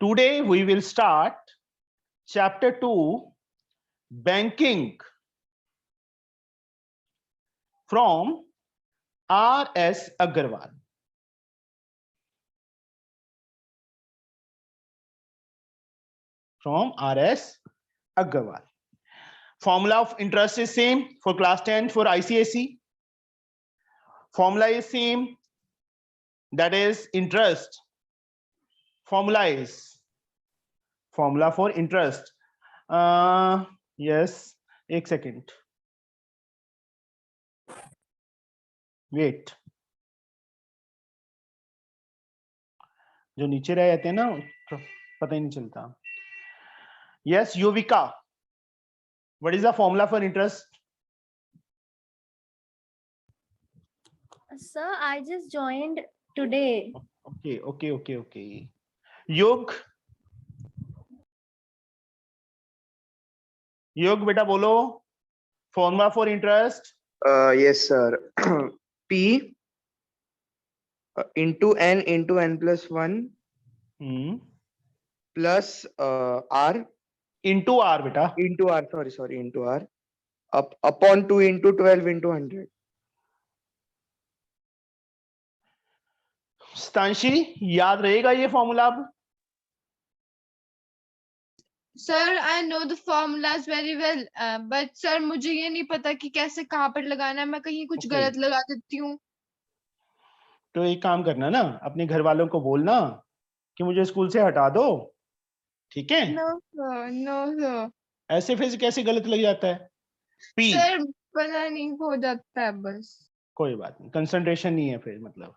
Today we will start chapter 2, banking, from R.S. Agarwal. From R.S. Agarwal. Formula of interest is same for class 10 for ICSE. Formula is same, that is interest. Formula is formula for interest. Yes, एक second. Wait. जो नीचे रह जाते हैं ना पता ही नहीं चलता. Yes, Yuvika. What is the formula for interest? Sir, I just joined today. Okay. Yug बेटा बोलो. Formula for interest. Yes, sir. P into n plus 1 plus R into R बेटा. into R, sorry, into R upon 2 into 12 into 100. स्तांशी याद रहेगा ये formula अब? Sir I know the formulas very well, but sir मुझे ये नहीं पता कि कैसे कहाँ पर लगाना है. मैं कहीं कुछ Okay. गलत लगा देती हूँ. तो एक काम करना ना, अपने घर वालों को बोलना कि मुझे स्कूल से हटा दो, ठीक है? No sir. ऐसे फिर कैसे गलत लग जाता है? पी सर पता नहीं हो जाता है बस. कोई बात नहीं, कंसंट्रेशन नहीं है फिर मतलब.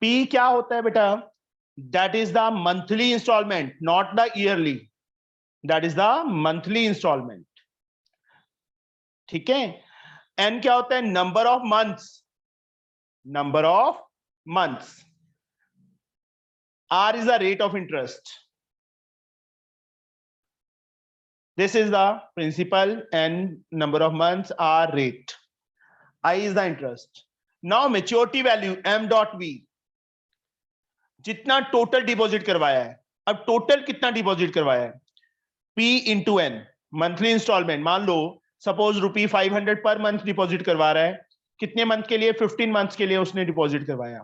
पी क्या होता है बेटा? That is the monthly instalment, not the yearly. That is the monthly instalment. ठीक है? एन क्या होता है? Number of months. Number of months. R is the rate of interest. This is the principal and number of months are rate. I is the interest. Now maturity value M dot V. जितना total deposit करवाया है, अब total कितना deposit करवाया है? P into N, monthly instalment. मान लो suppose ₹500 per month deposit करवा रहा है. कितने मंथ के लिए? 15 मंथ्स के लिए उसने डिपॉजिट करवाया.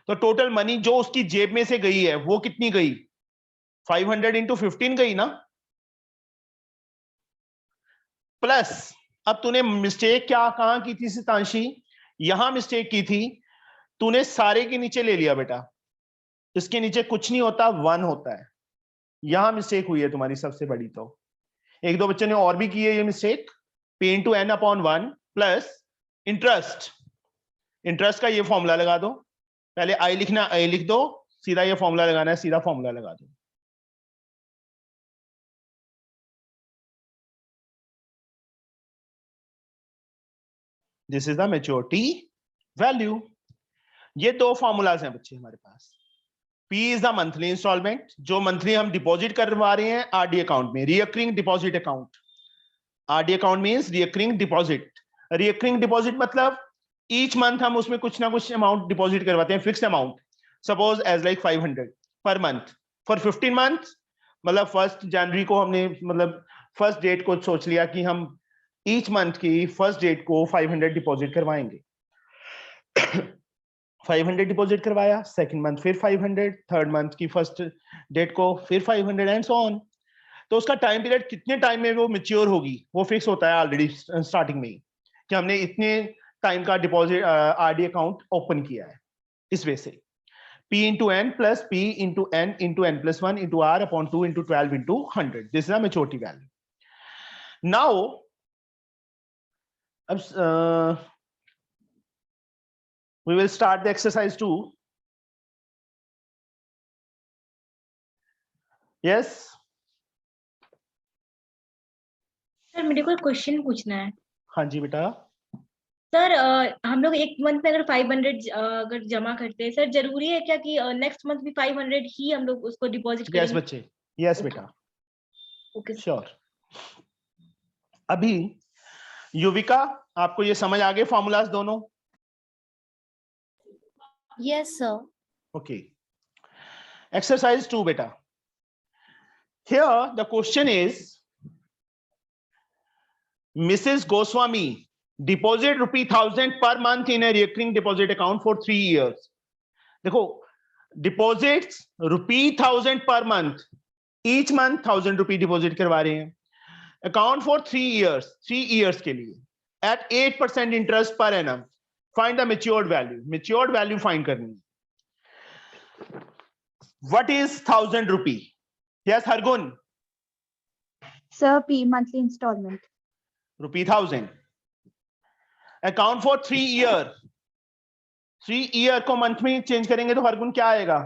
तो टोटल मनी जो उसकी जेब में से गई है वो कितनी गई? 500 into 15 गई ना. प्लस अब तूने मिस्टेक क्या कहां की थी सितांशी? यहां मिस्टेक की थी, तूने सारे के नीचे ले लिया बेटा. इसके नीचे कुछ नहीं होता, 1 होता है. यहां मिस्टेक हुई है तुम्हारी सबसे बड़ी. तो एक दो बच्चों ने और भी की है ये mistake. P into N upon 1 plus interest. Interest का ये फॉर्मूला लगा दो. पहले आई लिखना, आई लिख दो, सीधा ये फॉर्मूला लगाना है, सीधा फॉर्मूला लगा दो. This is the maturity value. ये दो फॉर्मूलाज हैं बच्चे हमारे पास. P is the monthly instalment, जो मंथली हम डिपॉजिट करवा रहे हैं आरडी अकाउंट में, recurring deposit account. RD account means recurring deposit. Recurring deposit मतलब ईच मंथ हम उसमें कुछ ना कुछ अमाउंट डिपॉजिट करवाते हैं, fixed amount. Suppose as like 500 per month for 15 month. मतलब 1 जनवरी को हमने मतलब फर्स्ट डेट को सोच लिया कि हम ईच मंथ की फर्स्ट डेट को 500 डिपॉजिट करवाएंगे. 500 डिपॉजिट करवाया, सेकंड मंथ फिर 500, थर्ड मंथ की फर्स्ट डेट को फिर 500 एंड सो ऑन. तो उसका टाइम पीरियड कितने टाइम में वो मैच्योर होगी वो फिक्स होता है ऑलरेडी स्टार्टिंग में ही, कि हमने इतने टाइम का डिपॉजिट आरडी अकाउंट ओपन किया है. इस वे से P into N plus P into N into N plus 1 into R upon 2 into 12 into 100. This is a maturity value. Now, we will start the exercise 2. Yes. Sir मेरे को question पूछना है. हाँ जी बेटा. सर हम लोग एक मंथ में अगर 500 अगर जमा करते हैं, सर जरूरी है क्या कि नेक्स्ट मंथ भी 500 ही हम लोग उसको डिपॉजिट करेंगे? यस बच्चे, यस बेटा. Okay sure. अभी युविका आपको ये समझ आ गए फॉर्मूलाज दोनों? Yes sir. ओके. एक्सरसाइज 2 बेटा. Here the question is, Mrs. Goswami deposit ₹1,000 per month in a recurring deposit account for 3 years. देखो, deposits ₹1,000 per month, each month ₹1,000 deposit करवा रहे हैं. Account for 3 years, 3 years के लिए at 8% interest per annum. Find the matured value. Matured value find करनी है. What is ₹1,000? Yes, Hargun. Sir, P monthly installment. ₹1,000. Account for 3 year. 3 year को month में change करेंगे तो हरगुन क्या आएगा?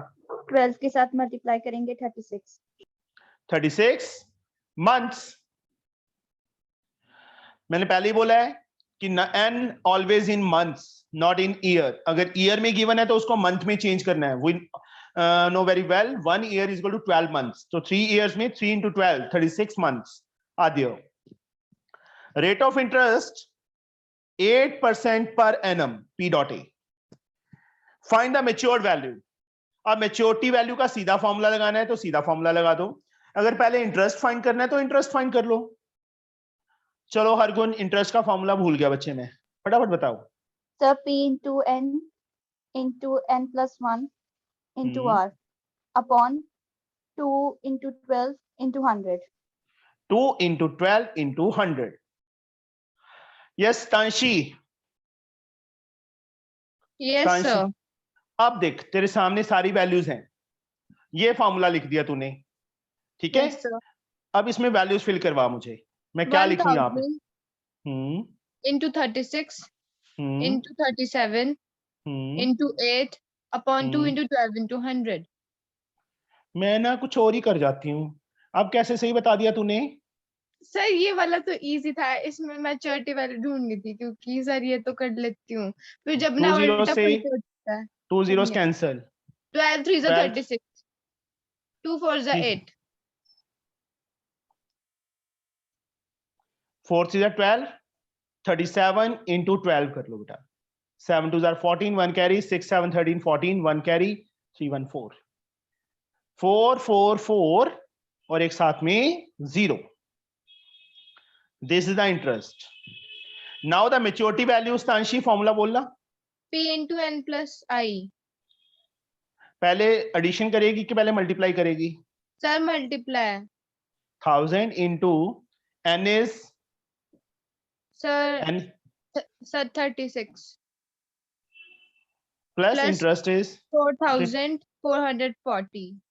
12 के साथ मल्टीप्लाई करेंगे 36. 36 months. मैंने पहले ही बोला है कि n always in months, not in year. अगर year में given है तो उसको month में change करना है. We know very well 1 year is equal to 12 months. So 3 years में 3 into 12, 36 months are there. Rate of interest 8% per annum, P dot A. Find the matured value. अब maturity value का सीधा formula लगाना है तो सीधा फॉर्मूला लगा दो. अगर पहले इंटरेस्ट फाइंड करना है तो इंटरेस्ट फाइंड कर लो. चलो हरगुन, इंटरेस्ट का फॉर्मूला भूल गया बच्चे में, फटाफट बताओ. Sir, P into n plus 1 into Hmm. R upon 2 into 12 into 100. 2 into 12 into 100. Yes, Tanshi. Yes, Tanshi. sir. अब देख, तेरे सामने सारी वैल्यूज हैं. ये फॉर्मूला लिख दिया तूने, ठीक है? Yes, sir. अब इसमें वैल्यूज फिल करवा मुझे. मैं क्या लिखूं यहाँ पे? 1000 into 36 into 37 into 8 upon 2 into 12 into 100. मैं ना कुछ और ही कर जाती हूँ. अब कैसे सही बता दिया तूने? सर ये वाला तो इजी था, इसमें मैच्योरिटी वैल्यू ढूंढनी थी क्योंकि सर ये तो कर लेती हूँ, फिर जब ना 2 zeros उल्टा से पलटा होता है. 2 zeros cancel. 12 3s are 12. 36, 2 4s are 8. 4 3s are 12, 37 into 12 कर लो बेटा. 7 2s are 14, 1 carry, 6 7 13 14, 1 carry, 3 1 4. 4 4 4 और एक साथ में 0. This is the interest. Now the maturity value, Stanshi, formula बोलना. P into n plus I. पहले एडिशन करेगी कि पहले मल्टीप्लाई करेगी? Sir multiply. 1000 into n is sir n sir 36 plus Plus- interest is 4440.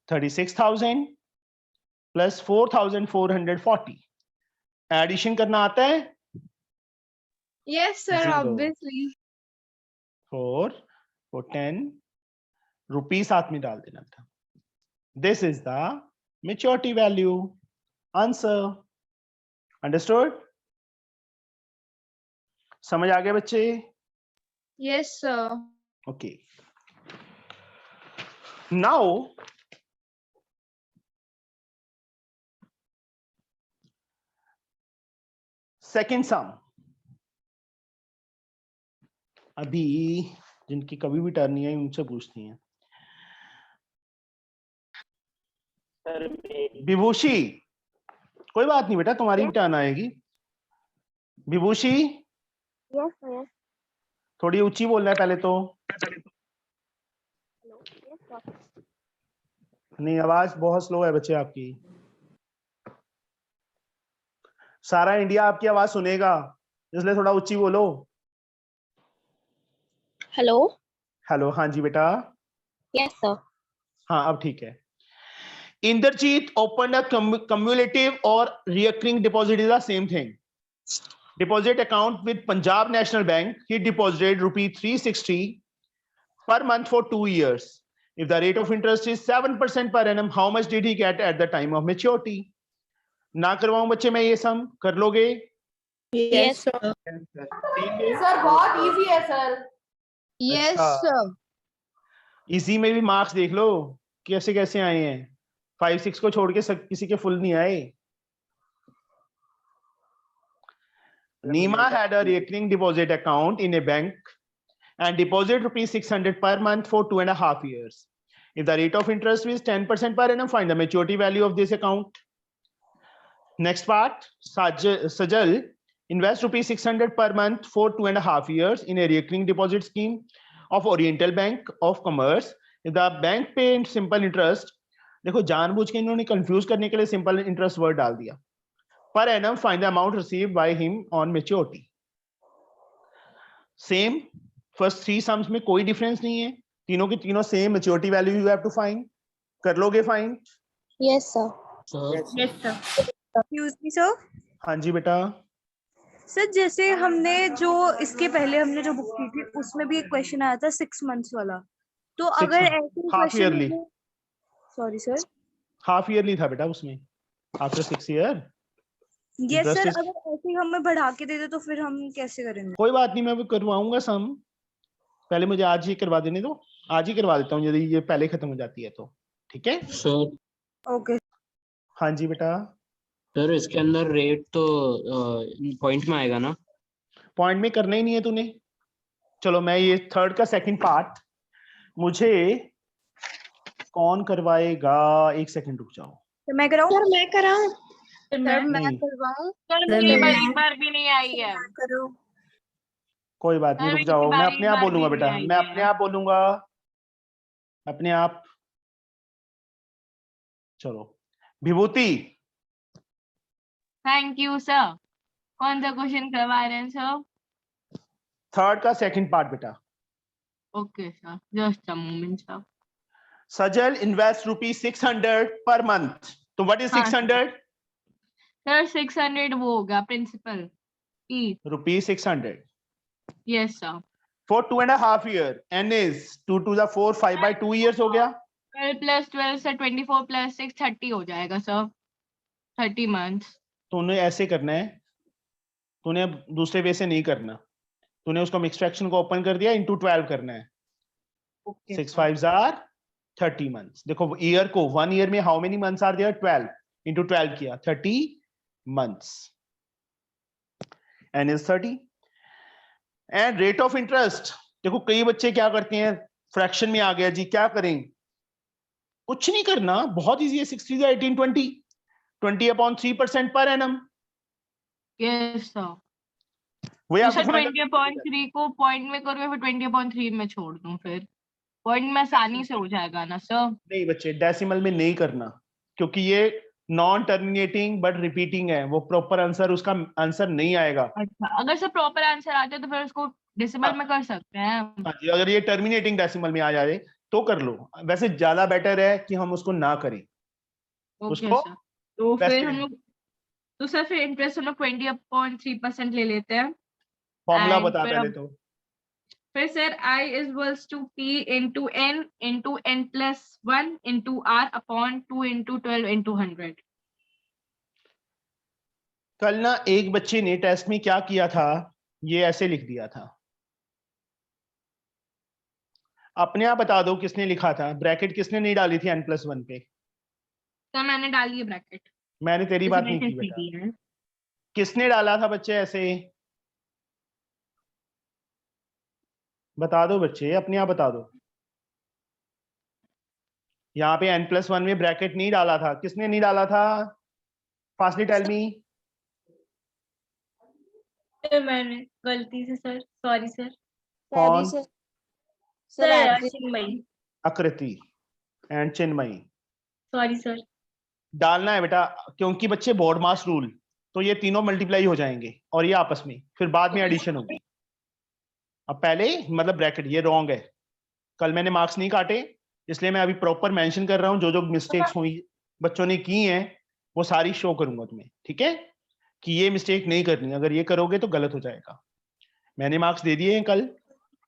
36,000 plus 4,440. Addition करना आता है? Yes, sir. Zero. Obviously. 4 for 10 rupees साथ में डाल देना था. This is the maturity value. Answer. Understood? समझ आ गया बच्चे? Yes, sir. Okay. Now second sum. अभी जिनकी कभी भी टर्न नहीं आई उनसे पूछती हैं. विभूषी, कोई बात नहीं बेटा, तुम्हारी भी टर्न आएगी. विभूषी, Yes, sir. Yes. थोड़ी ऊंची बोलना है पहले तो. Hello. Yes, sir. नहीं, आवाज बहुत स्लो है बच्चे आपकी. सारा इंडिया आपकी आवाज सुनेगा, इसलिए थोड़ा ऊंची बोलो. Hello. हेलो, हाँ जी बेटा. Yes, sir. हाँ, अब ठीक है. Inderjeet opened a cumulative or recurring deposit is the same thing. Deposit account with Punjab National Bank. He deposited ₹360 per month for 2 years. If the rate of interest is 7% per annum, how much did he get at the time of maturity? ना करवाऊं बच्चे मैं ये सम कर लोगे? Yes, sir. Sir बहुत easy है sir. Yes, अच्छा. sir. इसी में भी मार्क्स देख लो कैसे कैसे आए हैं. 5 6 को छोड़ के किसी के फुल नहीं आए. Nima had a recurring deposit account in a bank and deposited ₹600 per month for 2.5 years. If the rate of interest is 10% per annum, find the maturity value of this account. Next part, Sajal invest rupees 600 per month for 2.5 years in a recurring deposit scheme of Oriental Bank of Commerce. If the bank paid simple interest, देखो जानबूझ के इन्होंने confuse करने के लिए simple interest word डाल दिया. पर एनम find the amount received by him on maturity. Same first 3 sums में कोई डिफरेंस नहीं है, तीनों के तीनों same maturity value you have to find. कर लोगे find? Yes, sir. Yes, sir. Excuse me sir. हाँ जी बेटा. सर जैसे हमने जो इसके पहले हमने जो बुक की थी उसमें भी एक क्वेश्चन आया था 6 मंथ्स वाला, तो Six अगर months. ऐसे Half yearly. Sorry sir. Half yearly था बेटा उसमें, after 6 year. Yes Interest sir, is- अगर ऐसे ही हमें बढ़ा के दे दे तो फिर हम कैसे करेंगे? कोई बात नहीं, मैं वो करवाऊंगा सम. पहले मुझे आज ही करवा देने दो, आज ही करवा देता हूँ यदि ये पहले खत्म हो जाती है तो. ठीक है सर. ओके. हाँ जी बेटा. सर इसके अंदर रेट तो पॉइंट में आएगा ना? पॉइंट में करना ही नहीं है तूने. चलो मैं ये थर्ड का सेकंड पार्ट मुझे कौन करवाएगा? एक सेकंड रुक जाओ. तो मैं कराऊं? Sir, मैं कराऊं? सर नहीं। मैं करवाऊं? सर मेरी बार एक बार भी नहीं आई है. करो. कोई बात नहीं, अरे रुक जाओ, मैं बारी अपने आप बारी बोलूंगा भी बेटा, नहीं मैं आई अपने है. आप बोलूंगा, अपने आप. चलो विभूति. Thank you sir. कौन सा क्वेश्चन करवा रहे हैं सर? थर्ड का सेकंड पार्ट बेटा. Okay sir, just a moment sir. Sajal invest rupees 600 per month. तो व्हाट इज हाँ, 600? सर 600 वो होगा प्रिंसिपल ई. Rupees 600 yes sir. For 2.5 year. N is 2 to the 4 5 by 2 years हो गया. 12 + 12 से 24 + 6 30 हो जाएगा सर. 30 मंथ्स. तूने ऐसे करना है, तूने अब दूसरे वे से नहीं करना. तूने उसको मिक्स फ्रैक्शन को ओपन कर दिया, इनटू 12 करना है. 6 5s are 30 months. देखो ईयर को 1 ईयर में how many months are there? 12 into 12 किया 30 months. N is 30. And rate of interest, देखो कई बच्चे क्या करते हैं, फ्रैक्शन में आ गया जी, क्या करें? कुछ नहीं करना, बहुत इजी है. 60 18 20 20/3% per annum. Yes sir. We have sir to find the- 20/3 को पॉइंट में करूँ या फिर 20/3 में छोड़ दूं? फिर पॉइंट में आसानी से हो जाएगा ना सर? नहीं बच्चे, डेसिमल में नहीं करना, क्योंकि ये नॉन टर्मिनेटिंग बट रिपीटिंग है. वो प्रॉपर आंसर, उसका आंसर नहीं आएगा. अच्छा, अगर सर प्रॉपर आंसर आ जाए तो फिर उसको डेसिमल में कर सकते हैं. हाँ जी, अगर ये टर्मिनेटिंग डेसिमल में आ जाए तो कर लो. वैसे ज्यादा बेटर है कि हम उसको ना करें. ओके उसको सर. तो best फिर हम में। लोग, तो सर फिर इंटरेस्ट हम लोग 20/3% ले लेते हैं. फॉर्मूला And बता फिर पहले अब- तो. फिर sir I = P into N into N + 1 into R upon 2 into 12 into 100. कल ना एक बच्चे ने टेस्ट में क्या किया था, ये ऐसे लिख दिया था. अपने आप बता दो किसने लिखा था. ब्रैकेट किसने नहीं डाली थी n+1 पे? सर मैंने डाली है ब्रैकेट. मैंने तेरी बात नहीं की बेटा. किसने डाला था बच्चे ऐसे? बता दो बच्चे, अपने आप बता दो. यहाँ पे n+1 में ब्रैकेट नहीं डाला था. किसने नहीं डाला था? Fastly tell me. मैंने गलती से सर, सॉरी सर. कौन? Sir Chinmayi. Aakriti and Chinmayi. Sorry sir. डालना है बेटा, क्योंकि बच्चे बोर्ड मास रूल, तो ये तीनों मल्टीप्लाई हो जाएंगे और ये आपस में फिर बाद में एडिशन होगी. अब पहले मतलब ब्रैकेट, ये रॉन्ग है. कल मैंने मार्क्स नहीं काटे, इसलिए मैं अभी प्रॉपर मेंशन कर रहा हूँ. जो जो मिस्टेक्स हुई बच्चों ने की हैं वो सारी शो करूंगा तुम्हें. ठीक है, कि ये मिस्टेक नहीं करनी. अगर ये करोगे तो गलत हो जाएगा. मैंने मार्क्स दे दिए हैं कल,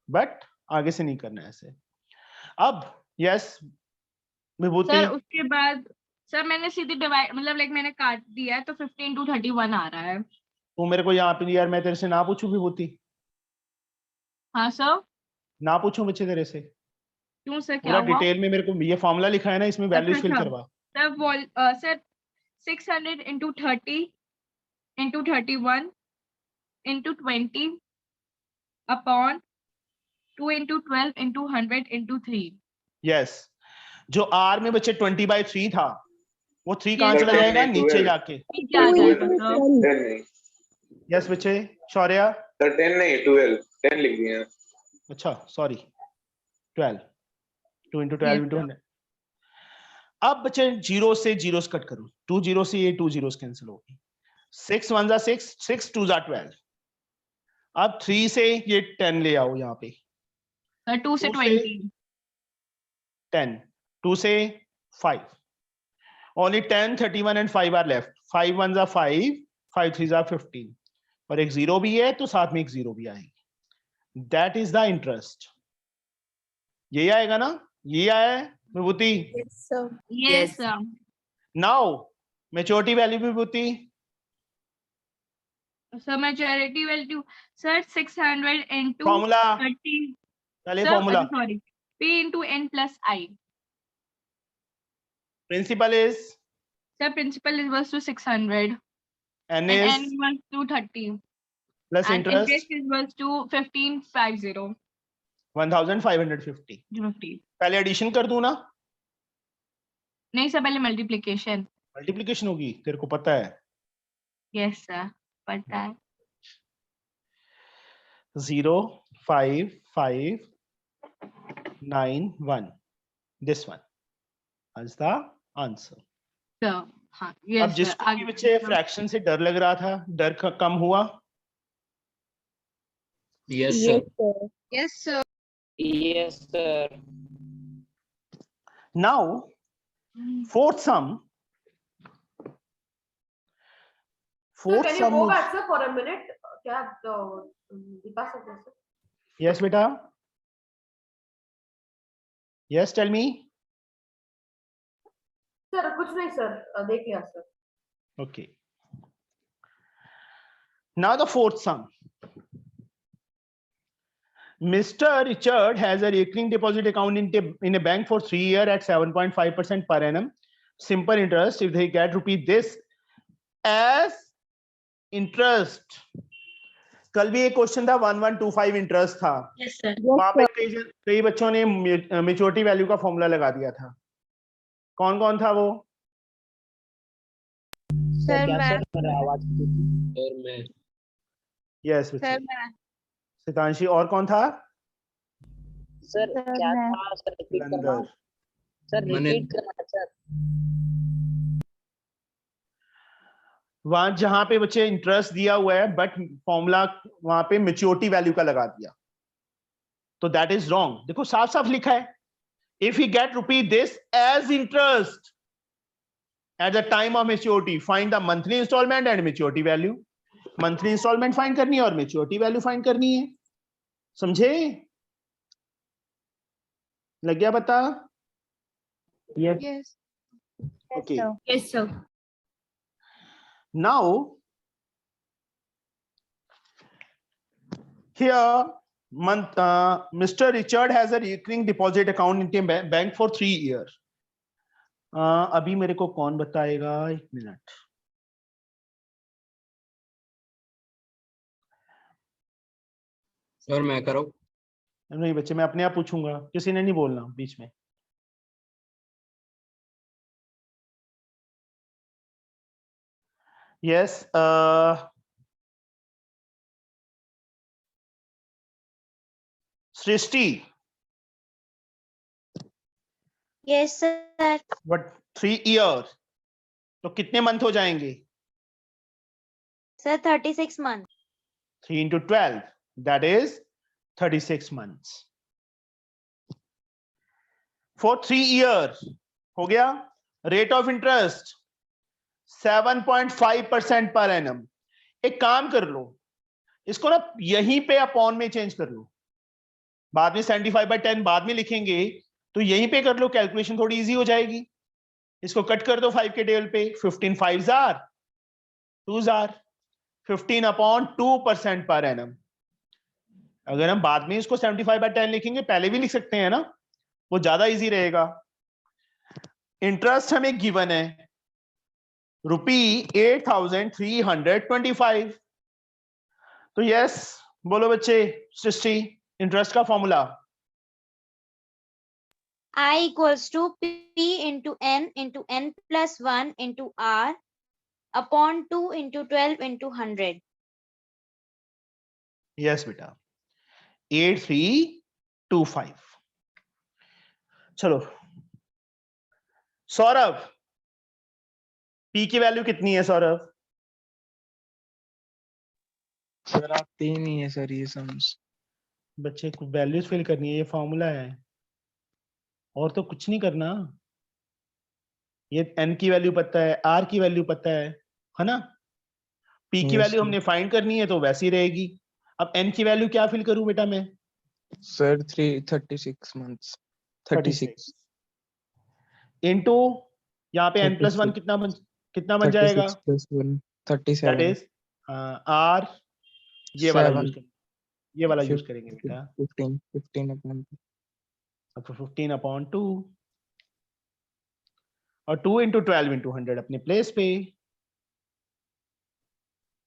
बट आगे से नहीं करना है ऐसे. अब यस विभूति. सर उसके बाद सर मैंने सीधे डिवाइड, मतलब लाइक मैंने काट दिया है तो 15 into 31 आ रहा है. तू मेरे को यहाँ पे यार, मैं तेरे से ना पूछूं विभूति? हाँ सर. ना पूछूं बच्चे तेरे से? क्यों सर, क्या पूरा हुआ? डिटेल में मेरे को ये फॉर्मूला लिखा है ना, इसमें वैल्यूज फिल अच्छा। करवा. Sir 600 into 30 into 31 into 20 upon 2 into 12 into 100 into 3. Yes. जो आर में बच्चे 20/3 था वो 3 कहाँ Yes, चला sir. जाएगा 10 नीचे 12 जाके। नीचे आ जाएगा सर। 10 नहीं यस बच्चे शौर्या, सर 10 नहीं 12 10 लिख दिए हैं। अच्छा sorry 12 2 into 12 Yes, into sir. 100। अब बच्चे जीरो से जीरो कट करो, 2 जीरो से ये 2 जीरो कैंसिल होगी, 6 1 जा 6 6 2 जा 12। अब 3 से ये 10 ले आओ यहाँ पे, सर 2 से 2 से 20। 10 2 से 5, only 10 31 and 5 are left, 5 1 जा 5 5 3 जा 15 और एक जीरो भी है तो साथ में एक जीरो भी आएगी, दैट इज द इंटरेस्ट। यही आएगा ना, ये आया है Vibhuti. Yes, sir. Now maturity value Vibhuti, So majority value, sir 600 into formula 30. चलिए Sir, formula, sorry. P into N plus I. Principal is Sir principal is equals to 600 N and is N equals to 30 plus and interest interest is equals to 1550. 1550। 50. पहले addition कर दूं ना, नहीं sir पहले multiplication. Multiplication होगी, तेरे को पता है। यस सर पता है। 0 5 5 9 1, this one is the answer। तो हाँ अब यस सर जिसको भी बच्चे फ्रैक्शन से डर लग रहा था, डर कम हुआ। Yes sir. Yes, sir. Yes sir. Now fourth sum, Sir, can you go was- back, sir, for a minute? क्या दिखा सकते हैं, sir? yes बेटा, yes tell me। Sir, कुछ नहीं sir, देख लिया sir। Okay, now the fourth sum, Mr. Richard has a recurring deposit account in a bank for 3 years at 7.5% per annum simple interest if they get rupee this as interest। कल भी एक question था 1125 interest था, yes sir. वहां पे कई बच्चों ने मेच्योरिटी वैल्यू का फॉर्मूला लगा दिया था। कौन कौन था वो? Sir, मैं और मैं यस sir मैं सितांशी, और कौन था? सर क्या था सर, रिपीट करना लंदर। सर, मैंने- रिपीट करना सर। वहां जहां पे बच्चे इंटरेस्ट दिया हुआ है बट फॉर्मूला वहां पे मेच्योरिटी वैल्यू का लगा दिया, तो दैट इज रॉन्ग। देखो साफ साफ लिखा है, if you get rupee this as interest at the time of maturity find the monthly instalment and maturity value. Monthly instalment find करनी है और मेच्योरिटी वैल्यू फाइंड करनी है, समझे? लग गया पता? yes. Okay, yes sir. now here Mr. Richard has a recurring deposit account in a bank for 3 years। अभी मेरे को कौन बताएगा, एक मिनट। सर मैं करो। नहीं बच्चे, मैं अपने आप पूछूंगा, किसी ने नहीं बोलना बीच में। Yes Srishti, Yes, sir. What 3 years तो कितने मंथ हो जाएंगे? Sir, 36 months. 3 into 12 that is 36 months for 3 years। हो गया। Rate of interest 7.5% per annum. एक काम कर लो, इसको ना यहीं पे अपॉन में चेंज कर लो, बाद में 75/10 बाद में लिखेंगे तो यहीं पे कर लो, कैलकुलेशन थोड़ी इजी हो जाएगी। इसको कट कर दो 5 के टेबल पे, 15 5s are 2s are 15/2% per annum. अगर हम बाद में इसको 75/10 लिखेंगे, पहले भी लिख सकते हैं ना, वो ज्यादा इजी रहेगा। इंटरेस्ट हमें गिवन है ₹8,325। तो यस बोलो बच्चे, सृष्टि, इंटरेस्ट का formula I equals to P into n plus 1 into R upon 2 into 12 into 100. Yes बेटा 8325। चलो सौरभ, पी की वैल्यू कितनी है सौरभ? सर आते ही नहीं है सर ये सम्स। बच्चे को वैल्यूज फिल करनी है, ये फॉर्मूला है और तो कुछ नहीं करना। ये n की वैल्यू पता है, r की वैल्यू पता है ना? p की Yes, वैल्यू sir. हमने फाइंड करनी है तो वैसी रहेगी। अब n की वैल्यू क्या फिल करूं बेटा मैं? सर 36 months 36 इनटू यहाँ पे n + 1 कितना बन जाएगा? 36 plus 1 दैट 37 इज r, ये वाला यूज 7 करेंगे, ये वाला यूज करेंगे बेटा। 15 upon 15/2 और 2 × 12 × 100 अपने प्लेस पे।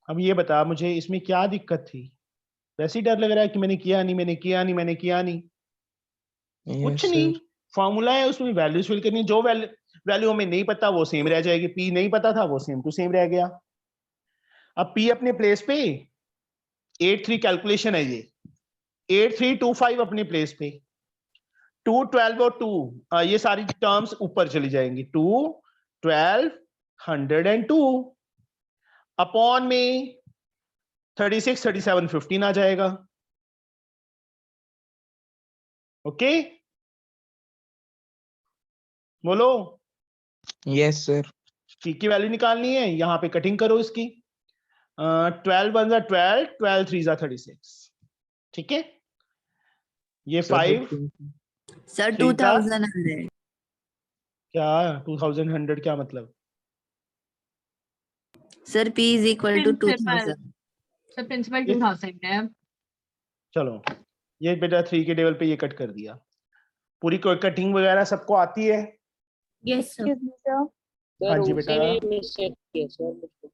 अब ये बता मुझे इसमें क्या दिक्कत थी? वैसे ही डर लग रहा है कि मैंने किया नहीं। कुछ नहीं, फॉर्मूला है उसमें वैल्यूज फिल करनी। जो वैल्यू हमें नहीं पता वो सेम रह जाएगी, पी नहीं पता था वो सेम टू सेम रह गया। अब पी अपने प्लेस पे 83 कैलकुलेशन है, ये 8325 अपने प्लेस पे, 2 12 और 2 ये सारी टर्म्स ऊपर चली जाएंगी। 2 12 102 अपॉन में 36 37 15 आ जाएगा। ओके बोलो। Yes sir. पी की वैल्यू निकालनी है, यहाँ पे कटिंग करो इसकी। 12 1 12 12 3 36। ठीक है, ये 5 सर 3 का 2100 क्या 2100 क्या मतलब? Sir P is equal to 2000। Sir principal 2000 है। चलो ये बेटा 3 के टेबल पे ये कट कर दिया। पूरी कटिंग वगैरह सबको आती है? Yes, sir. Excuse me, sir. हाँ Sir, जी उसी बेटा। ने mistake किया, sir, मुझको।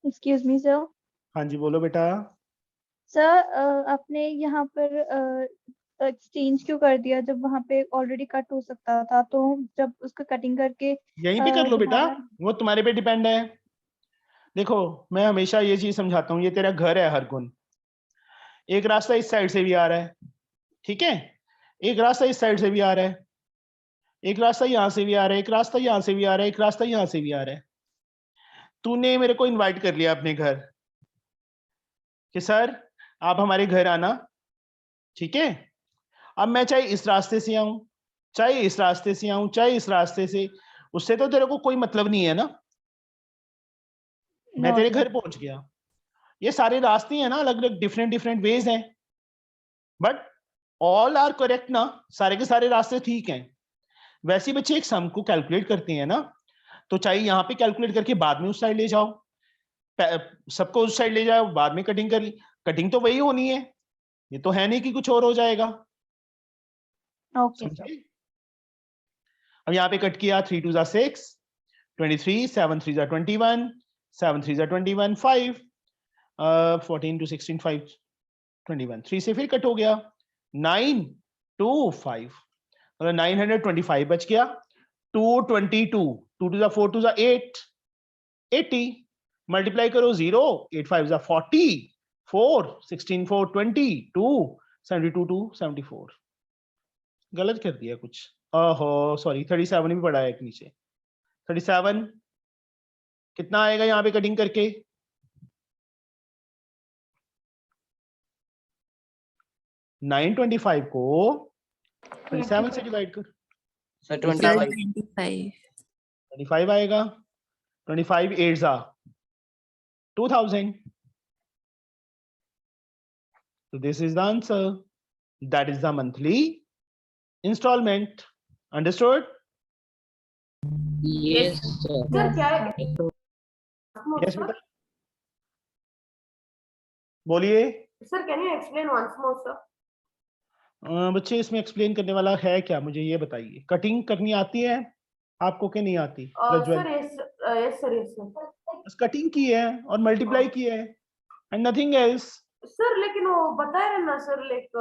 Excuse me, sir. हाँ जी बोलो बेटा। सर आपने यहाँ पर एक्सचेंज क्यों कर दिया जब वहाँ पे ऑलरेडी कट हो सकता था? तो जब उसका कटिंग करके यहीं पे कर लो बेटा, दोबारा- वो तुम्हारे पे डिपेंड है। देखो मैं हमेशा ये चीज समझाता हूँ, ये तेरा घर है हर गुण। एक रास्ता इस साइड से भी आ रहा है, ठीक है, एक रास्ता इस साइड से भी आ रहा है, एक रास्ता यहाँ से भी आ रहा है, एक रास्ता यहाँ से भी आ रहा है, एक रास्ता यहाँ से भी आ रहा है। तूने मेरे को इनवाइट कर लिया अपने घर कि सर आप हमारे घर आना, ठीक है। अब मैं चाहे इस रास्ते से आऊं, चाहे इस रास्ते से आऊं, चाहे इस रास्ते से, उससे तो तेरे को कोई मतलब नहीं है ना। मैं No, तेरे sir. घर पहुंच गया, ये सारे रास्ते हैं ना, अलग अलग डिफरेंट वेज हैं, बट ऑल आर करेक्ट ना, सारे के सारे रास्ते ठीक हैं। वैसे ही बच्चे एक सम को कैलकुलेट करते हैं ना, तो चाहे यहाँ पे कैलकुलेट करके बाद में उस साइड ले जाओ, सबको उस साइड ले जाओ, बाद में कटिंग कर ली, कटिंग तो वही होनी है, ये तो है नहीं कि कुछ और हो जाएगा। Okay, sir. समझे? अब यहाँ पे कट किया, 3 2 = 6, 23, 7 3 = 21, 7 3 = 21, 5, 14 to 16, 5 21, 3 से फिर कट हो गया, 9 2 5, मतलब 925 बच गया। 222, 2 2 = 4, 2 = 8, 80 मल्टीप्लाई करो 0, 8 5 = 40, 4 16 4 20, 2 72 2 74। गलत कर दिया कुछ, ओहो सॉरी, 37 भी पड़ा है एक नीचे। 37 कितना आएगा यहाँ पे कटिंग करके? 925 को 37 से डिवाइड कर, सर 25 आएगा। 25 8 ज़ा 2000। So this is the answer. That is the monthly installment. Understood? Yes, sir. Sir क्या है? Yes बेटा बोलिए। Sir, can you explain once more, sir? बच्चे इसमें एक्सप्लेन करने वाला है क्या, मुझे ये बताइए। कटिंग करनी आती है आपको कि नहीं आती? Sir, yes, yes, sir, yes, sir. बस कटिंग की है और मल्टीप्लाई की है एंड नथिंग एल्स। सर लेकिन वो बता रहे ना सर लाइक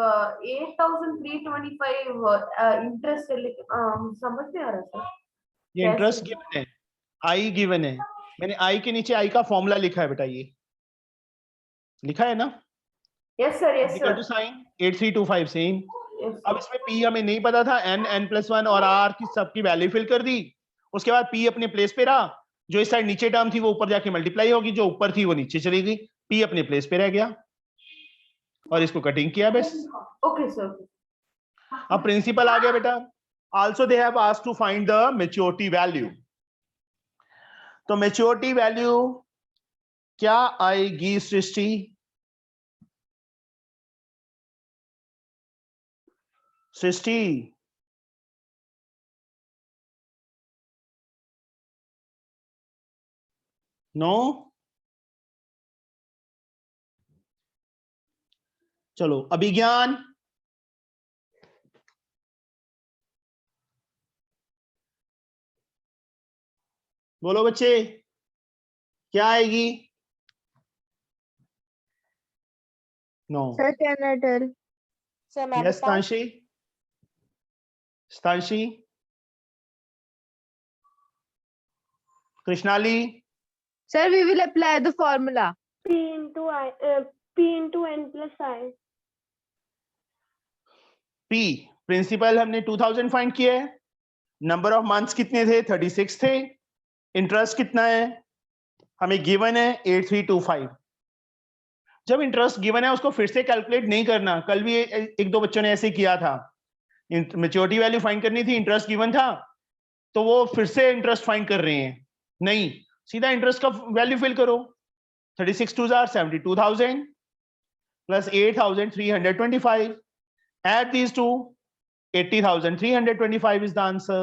8,325 इंटरेस्ट है लेकिन समझ नहीं आ रहा सर ये इंटरेस्ट गिवन है, आई गिवन है, मैंने आई के नीचे आई का फॉर्मूला लिखा है बेटा, ये लिखा है ना, yes sir equal to sign 8325 same. अब इसमें पी हमें नहीं पता था, एन एन प्लस वन और आर की सबकी वैल्यू फिल कर दी, उसके बाद पी अपने प्लेस पे रहा, जो इस साइड नीचे टर्म थी वो ऊपर जाके मल्टीप्लाई होगी, जो ऊपर थी वो नीचे चली गई, पी अपने प्लेस पे रह गया और इसको कटिंग किया बस। Okay sir. अब प्रिंसिपल आ गया बेटा, also they have asked to find the maturity value. तो मैच्योरिटी वैल्यू क्या आएगी सृष्टि? सृष्टि नो? चलो अभिज्ञान, बोलो बच्चे क्या आएगी? No. Sir can I tell? Sir मैं यस बताऊं? Tanshi, Tanshi, Krishnali, Sir, we will apply the formula. P into n plus I. P principal हमने 2000 फाइंड किया है, नंबर ऑफ मंथ्स कितने थे? 36 थे, इंटरेस्ट कितना है हमें गिवन है 8325। जब इंटरेस्ट गिवन है उसको फिर से कैलकुलेट नहीं करना, कल भी एक दो बच्चों ने ऐसे किया था, मैच्योरिटी वैल्यू फाइंड करनी थी, इंटरेस्ट गिवन था तो वो फिर से इंटरेस्ट फाइंड कर रहे हैं, नहीं सीधा इंटरेस्ट का वैल्यू फिल करो। 36 2 are 72,000 plus 8,325, add these two, 80,325 is the answer,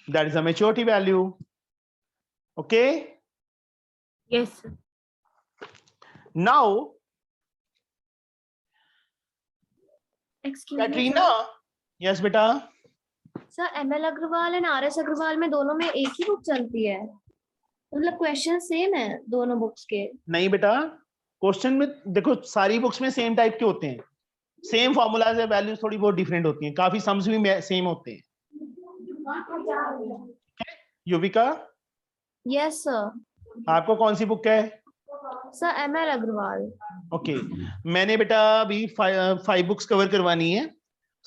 that is the maturity value. Okay, Yes, sir. now Excuse me, Katrina, yes beta, sir ML Agarwal and RS Agarwal में दोनों में एक ही बुक चलती है, मतलब क्वेश्चन सेम है दोनों बुक्स के? नहीं बेटा, क्वेश्चन में देखो सारी बुक्स में सेम टाइप के होते हैं, सेम फॉर्मूलाज है, वैल्यूज थोड़ी बहुत डिफरेंट होती हैं, काफी सम्स भी सेम होते हैं। Yuvika, yes sir. आपको कौन सी बुक है? Sir ML Agarwal. ओके, मैंने बेटा अभी 5 बुक्स कवर करवानी है,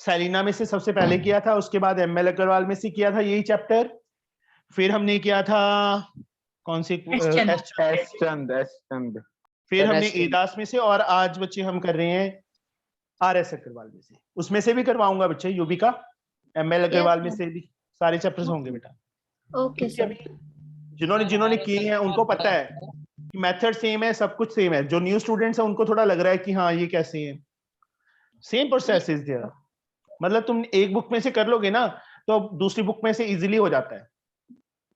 सेलिना में से सबसे पहले किया था, उसके बाद ML अग्रवाल में से किया था यही चैप्टर, फिर हमने किया था कौन सी एस्टंड, फिर हमने एदास में से, और आज बच्चे हम कर रहे हैं RS अग्रवाल में से, उसमें से भी करवाऊंगा बच्चे, युविका ML अग्रवाल में से भी सारे चैप्टर्स होंगे बेटा। Okay sir. जिन्होंने किए हैं उनको पता है कि मेथड सेम है, सब कुछ सेम है, जो न्यू स्टूडेंट्स हैं उनको थोड़ा लग रहा है कि हाँ ये कैसे है, सेम प्रोसेस इज देयर, मतलब तुम एक बुक में से कर लोगे ना तो दूसरी बुक में से इजीली हो जाता है,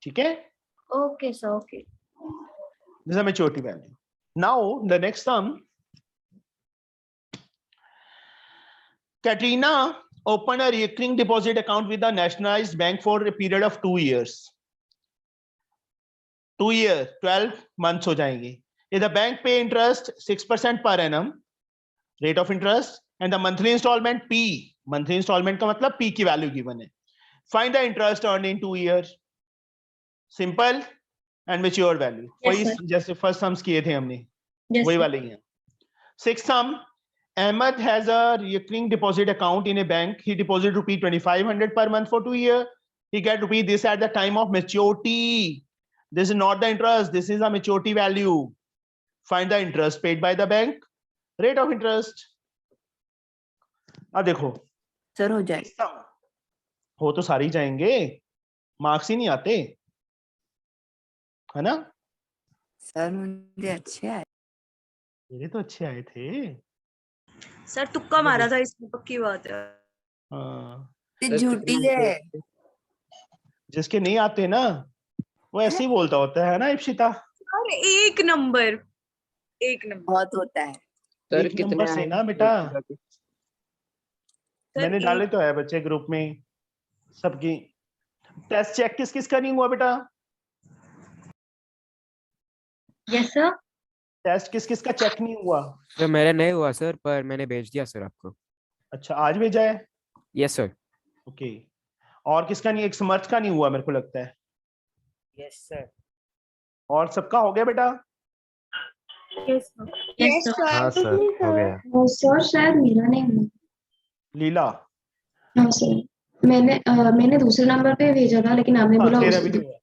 ठीक है? Okay sir, okay. This is maturity value. Now the next sum, Katrina opened a recurring deposit account with the nationalized bank for a period of 2 years. 2 years, 12 months हो जाएंगे। If the bank pay interest 6% per annum, rate of interest, and the monthly installment P, monthly installment का मतलब P की value given है, find the interest earned in 2 years. Simple and mature value. वही जैसे first sums किए थे हमने, वही वाले ही हैं। Sixth sum, Ahmed has a recurring deposit account in a bank. He deposited rupee 2,500 per month for 2 years. He get rupee this at the time of maturity. This is not the interest. This is the maturity value. Find the interest paid by the bank. Rate of interest. अब देखो sir हो जाए, हो तो सारी जाएंगे, marks ही नहीं आते है ना? सर मुझे अच्छे आए। मेरे तो अच्छे आए थे सर, तुक्का मारा था इसमें, पक्की बात है। हाँ, झूठी है। जिसके नहीं आते ना वो ऐसे ही बोलता होता है ना इप्सिता? अरे एक नंबर बहुत होता है सर, एक कितने नंबर से आए? ना बेटा, मैंने डाले तो है बच्चे ग्रुप में सबकी। टेस्ट चेक किस किस का नहीं हुआ बेटा? Yes sir. टेस्ट किस किस का चेक नहीं हुआ? सर मेरा नहीं हुआ सर, पर मैंने भेज दिया सर आपको। अच्छा, आज भेजा है? Yes sir. ओके। और किसका नहीं? एक समर्थ का नहीं हुआ मेरे को लगता है। Yes sir. और सबका हो गया बेटा? Yes sir. हाँ सर हो गया। सर शायद मेरा नहीं हुआ। लीला? हाँ सर, मैंने दूसरे नंबर पे भेजा था, लेकिन आपने हाँ, बोला तेरा उस भी नहीं हुआ।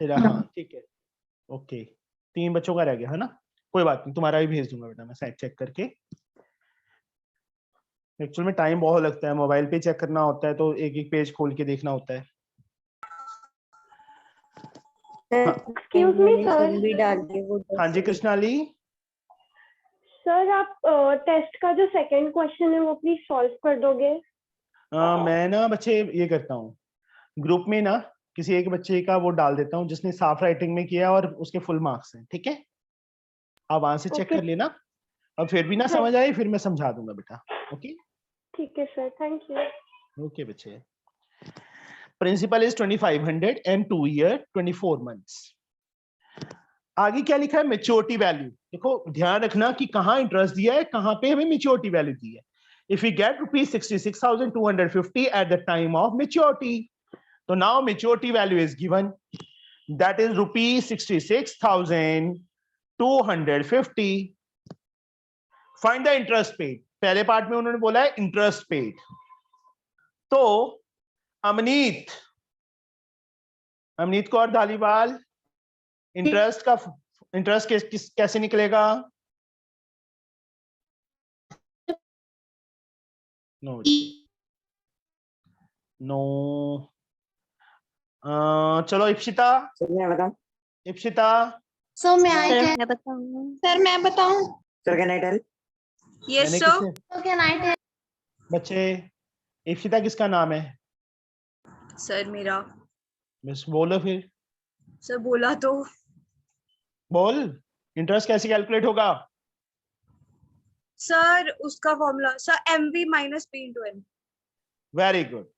तेरा, हाँ ठीक है। ओके, 3 बच्चों का रह गया है ना, कोई बात नहीं, तुम्हारा भी भेज दूंगा बेटा मैं साइड चेक करके। एक्चुअल में टाइम बहुत लगता है, मोबाइल पे चेक करना होता है तो एक एक पेज खोल के देखना होता है। एक्सक्यूज मी सर, भी डाल दिए वो। हाँ जी कृष्णाली। सर आप टेस्ट का जो सेकंड क्वेश्चन है वो प्लीज सॉल्व कर दोगे? मैं ना बच्चे ये करता हूँ, ग्रुप में ना किसी एक बच्चे का वो डाल देता हूँ जिसने साफ राइटिंग में किया और उसके फुल मार्क्स हैं, ठीक है? आप वहां से चेक Okay. कर लेना, अब फिर भी ना समझ आए फिर मैं समझा दूंगा बेटा। ओके ठीक है सर, थैंक यू। ओके बच्चे। Principal is 2500 and 2 year 24 months. आगे क्या लिखा है? Maturity value. देखो ध्यान रखना कि कहाँ इंटरेस्ट दिया है, कहाँ पे हमें मेच्योरिटी वैल्यू दी है। If you get ₹66,250 at the time of maturity, तो now maturity value is given, that is ₹66,250। Find the interest paid. पहले पार्ट में उन्होंने बोला है इंटरेस्ट पेड, तो अमनीत कौर धालीवाल, इंटरेस्ट कैसे निकलेगा? नो चलो इप्सिता। इप्सिता सो मैं बताऊंगा। सर मैं बताऊं? Sir can I tell? Yes मैंने सर। किसे? Can I tell? बच्चे इप्सिता किसका नाम है? सर मेरा। बस बोलो फिर। सर बोला तो। बोल, इंटरेस्ट कैसे कैलकुलेट होगा? सर उसका formula sir MV minus P into N। Very good.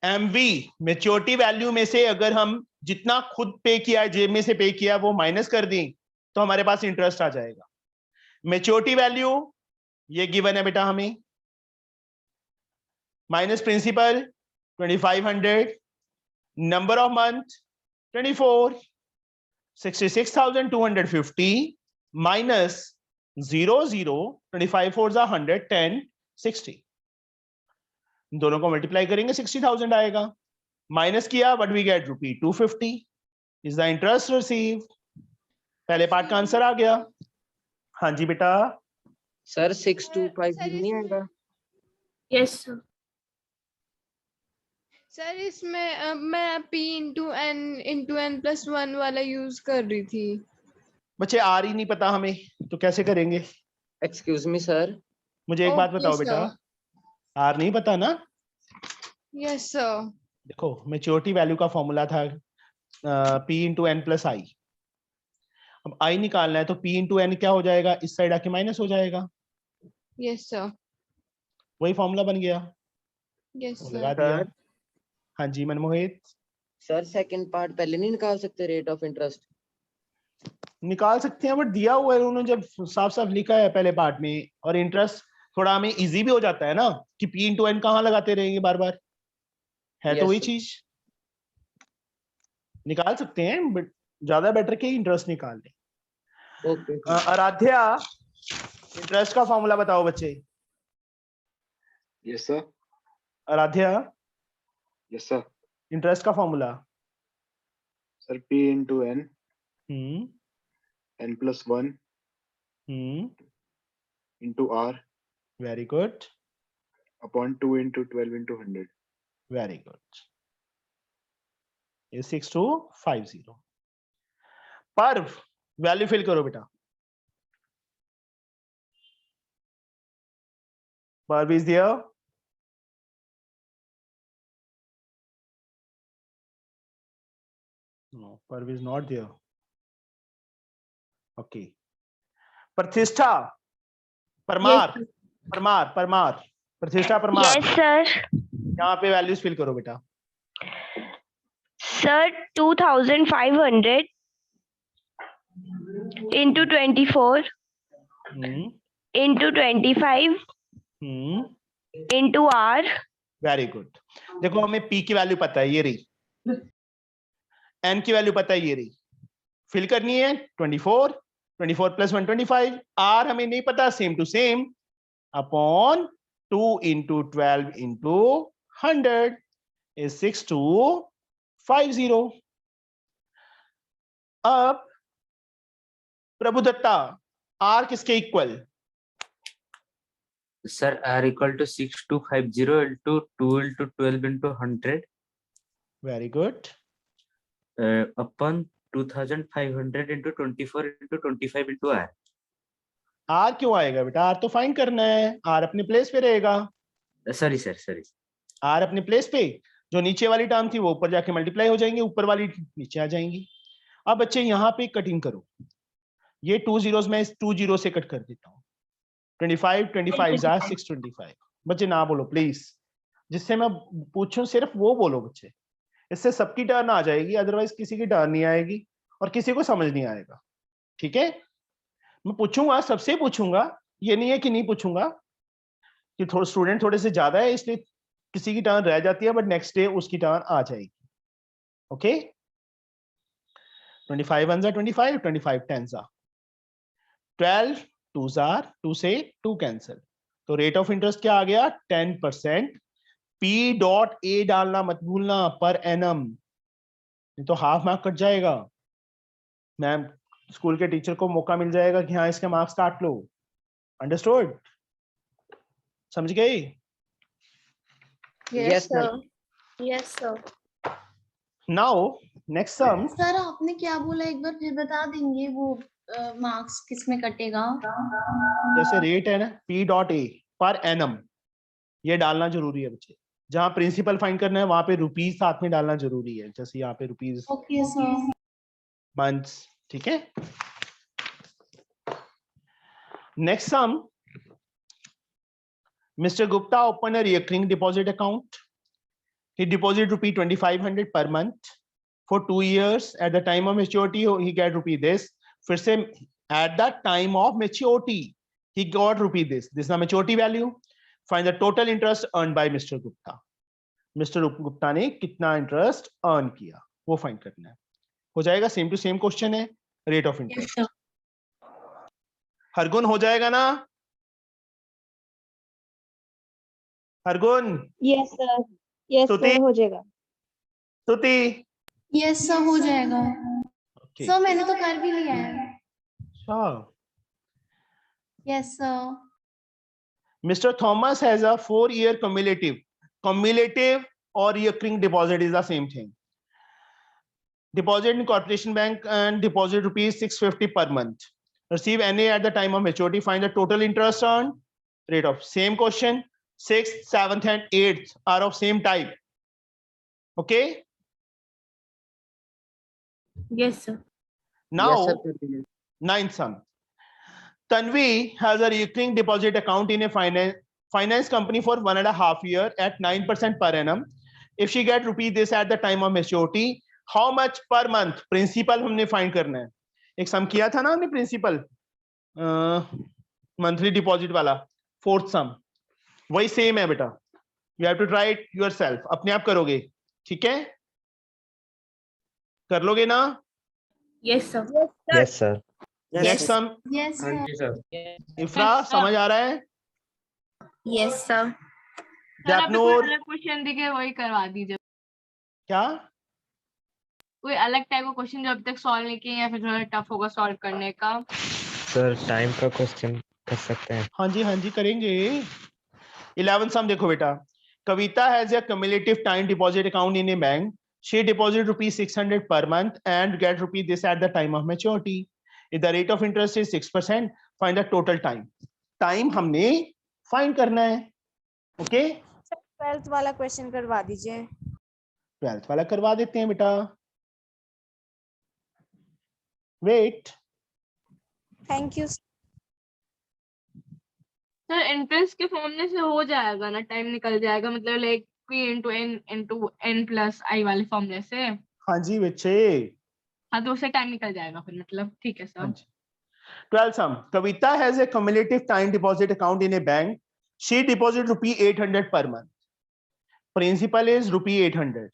MV maturity value में से अगर हम जितना खुद पे किया है, जेब में से पे किया, वो माइनस कर दें तो हमारे पास इंटरेस्ट आ जाएगा। मेच्योरिटी वैल्यू ये गिवन है बेटा हमें, minus principal 2500, number of month 24, 66,250 minus 0, 25 4 100, 10, 60, दोनों को मल्टीप्लाई करेंगे 60,000 आएगा। माइनस किया, but we get ₹250 is the interest receive. पहले पार्ट का आंसर आ गया। हाँ जी बेटा। सर 6250 नहीं आएगा? Yes sir. सर इसमें मैं P इंटू N प्लस 1 वाला यूज कर रही थी। बच्चे आर ही नहीं पता हमें तो कैसे करेंगे? एक्सक्यूज मी सर, मुझे एक बात Okay, बताओ बेटा, आर नहीं पता ना? Yes sir. देखो मेच्योरिटी वैल्यू का फॉर्मूला था P इंटू N प्लस आई। अब आई निकालना है तो P इंटू N क्या हो जाएगा? इस साइड आके माइनस हो जाएगा। Yes sir. वही फॉर्मूला बन गया। यस वो सर। लगा दिया। हाँ जी मनमोहित। सर सेकंड पार्ट पहले नहीं निकाल सकते रेट ऑफ इंटरेस्ट? निकाल सकते हैं, बट दिया हुआ है उन्होंने, जब साफ साफ लिखा है पहले पार्ट में, और इंटरेस्ट थोड़ा हमें इजी भी हो जाता है ना कि P इंटू N कहाँ लगाते रहेंगे बार बार, है तो वही चीज। निकाल सकते हैं बट ज्यादा बेटर के इंटरेस्ट निकाल लें। ओके। आराध्या, इंटरेस्ट का फॉर्मूला बताओ बच्चे। Yes sir. Aaradhya, yes sir. Interest का formula. Sir P into N, N plus 1 into R very good, upon 2 into 12 into 100। Very good. ये 6250 पर वैल्यू फिल करो बेटा। Parv is there? No, Parv is not there. Okay. प्रतिष्ठा परमार, परमार, प्रतिष्ठा Parmar. Yes sir. यहाँ पे values fill करो बेटा। Sir 2500 into 24 into 25 into r. Very good. देखो हमें p की वैल्यू पता है, ये रही, n की वैल्यू पता है, ये रही, फिल करनी है 24 प्लस 1 25, r हमें नहीं पता, same to same upon 2 into 12 into 100 is 6250। अब प्रभुदत्ता, r किसके इक्वल? Sir r equal to 6250 into 2 into 12 into 100 very good upon 2500 into 24 into 25 into r। r क्यों आएगा बेटा? r तो फाइंड करना है, r अपने प्लेस पे रहेगा। Sorry sir, sorry. r अपने प्लेस पे, जो नीचे वाली टर्म थी वो ऊपर जाके मल्टीप्लाई हो जाएंगे, ऊपर वाली नीचे आ जाएंगी। अब बच्चे यहाँ पे कटिंग करो, ये 2 zeros मैं इस 2 0 से कट कर देता हूँ। 25 625। बच्चे ना बोलो प्लीज, जिससे मैं पूछूं सिर्फ वो बोलो बच्चे, इससे सबकी टर्न आ जाएगी, अदरवाइज किसी की टर्न नहीं आएगी और किसी को समझ नहीं आएगा। ठीक है, मैं पूछूंगा, सबसे पूछूंगा, ये नहीं है कि नहीं पूछूंगा, कि थोड़े स्टूडेंट थोड़े से ज्यादा है इसलिए किसी की टर्न रह जाती है, बट नेक्स्ट डे उसकी टर्न आ जाएगी। ओके, 25 1 25, 25 10 12 2 2 से 2 कैंसिल, तो रेट ऑफ इंटरेस्ट क्या आ गया? 10%। P.A डालना मत भूलना, पर एनम, नहीं तो हाफ मार्क कट जाएगा। मैम स्कूल के टीचर को मौका मिल जाएगा कि हाँ इसके मार्क्स काट लो। अंडरस्टूड? समझ गई? Yes, sir. Yes, sir. Now next sum. Sir आपने क्या बोला, एक बार फिर बता देंगे? वो मार्क्स किस में कटेगा? जैसे रेट है ना P.A पर एनम, ये डालना जरूरी है बच्चे। जहां प्रिंसिपल फाइंड करना है वहां पे रुपीज साथ में डालना जरूरी है, जैसे यहाँ pay rupees okay sir. Months. ठीक है, next sum. Mr. Gupta opened a recurring deposit account. He deposited rupee 2500 per month for 2 years. At the time of maturity, he get rupee this. फिर से at the time of maturity, he got rupee this. This is the maturity value. Find the total interest earned by Mr. Gupta. Mr. Gupta ने कितना interest earn किया वो find करना है। हो जाएगा, सेम टू सेम क्वेश्चन है, rate of interest. Hargun हो जाएगा ना? Hargun? Yes sir, yes sir, हो जाएगा। स्तुति? यस सर, हो जाएगा। सर मैंने तो कर भी लिया है। अच्छा। Yes sir. Mr. Thomas has a 4-year cumulative. Cumulative or recurring deposit is the same thing. Deposit in Corporation Bank and deposit rupees 650 per month. Receive NA at the time of maturity. Find the total interest earned. Rate of same question. 6th, 7th, and 8th are of same type. Okay. Yes, sir. Now, Yes, sir. ninth sum. Tanvi has a recurring deposit account in a finance company for 1.5 years at 9% per annum. If she get rupee this at the time of maturity, how much per month? Principal हमने find करना है। एक सम किया था ना हमने principal, monthly deposit वाला, 4th सम, वही सेम है बेटा। You have to try it yourself. अपने आप करोगे, ठीक है? कर लोगे ना? Yes, sir. Yes, sir. Next sum. Yes sir. इफ्रा समझ आ रहा है? Yes sir. जैपनूर? क्वेश्चन दिखे वही करवा दीजिए। क्या? कोई अलग टाइप का क्वेश्चन जो अभी तक सॉल्व नहीं किए या फिर थोड़ा टफ होगा सॉल्व करने का। सर टाइम का क्वेश्चन कर सकते हैं? हाँ जी करेंगे। 11th सम देखो बेटा। कविता has a cumulative time deposit account in a bank. She deposited rupees 600 per month and get rupees this at the time of maturity. If the rate of interest is 6%, find the total time. Time हमने find करना है। Okay, 12th वाला question करवा दीजिए। 12th वाला करवा देते हैं बेटा। Wait, thank you. Sir interest के फॉर्मूले से हो जाएगा ना, टाइम निकल जाएगा, मतलब like p into n plus i वाले फॉर्मूले से। हाँ जी बच्चे, हाँ तो उससे टाइम निकल जाएगा फिर, मतलब ठीक है sir. 12th sum. Kavita has a cumulative time deposit account in a bank. She deposits ₹800 per month. Principal is ₹800.